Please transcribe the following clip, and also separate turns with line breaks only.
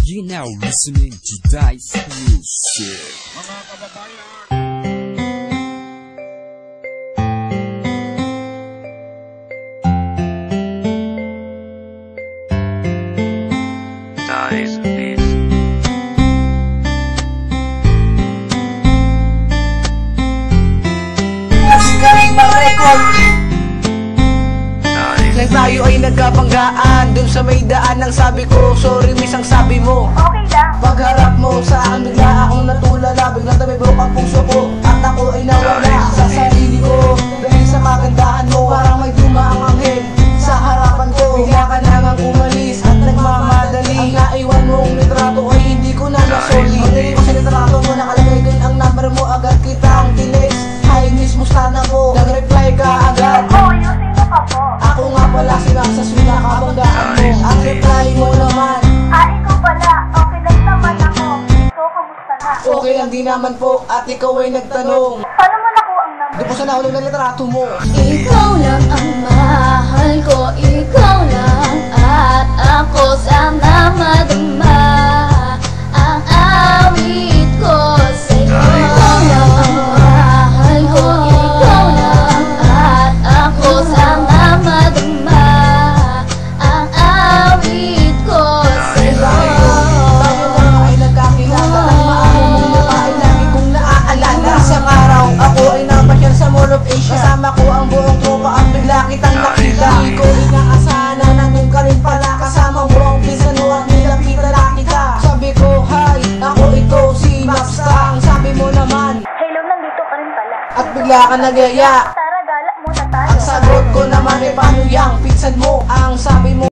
You now listening to Dice Music.
Mga kababayan,
Dice Beats.
Asikaring ma-record
Dice.
nang tayo ay nagkabanggaan dun sa may daan. Ang sabi ko, sorry miss, ang sabi mo
Okay lang.
pagharap mo sa akin, bigla akong natulala. Biglang tumibok ang puso ko at ako ay nawala sa sarili ko. Dahil sa kagandahan mo, parang may dumaang anghel sa harapan ko. Bigla ka na ngang umalis at nagmamadali. Ang naiwan mong litrato ay hindi ko na nasoli. Pagdating ko sa litrato mo, nakalagay dun ang number mo. Agad kitang tinis, hi miss, musta na po? Nag-reply ka agad.
Oo, ayusin mo ka po.
Ako nga pala sinasaswila, kabanggaan mo. Ang reply mo naman,
Ikaw pala. Okay lang naman ako. Ikaw, kamusta na?
okay lang din naman po. At ikaw ay nagtanong,
Paano mo nakuha ang number?
doon ko sa nahulog na litrato mo.
Ikaw lang ang mahal ko, ikaw lang. At ako sana madama ang awit ko sa'yo. Ikaw lang ang mahal ko, ikaw lang. At ako sana madama ang awit ko sa'yo.
Tayo nga ay nagkakilala, ang maamo mong mukha ay lagi kong naaalala. Isang araw ako ay napasyal sa Mall of Asia. Kasama ko ang buong tropa at bigla kitang nakita. Hindi ko inaasahan na nandun ka rin pala. Kasama mo ang pinsan mo at nilapitan na kita. Sabi ko, hi, ako ito si Mapstang. Sabi mo naman,
Hello, nandito ka rin pala.
at bigla ka nagyaya.
Tara, gala muna tayo.
Ang sagot ko naman ay paano yang pinsan mo? Ang sabi mo,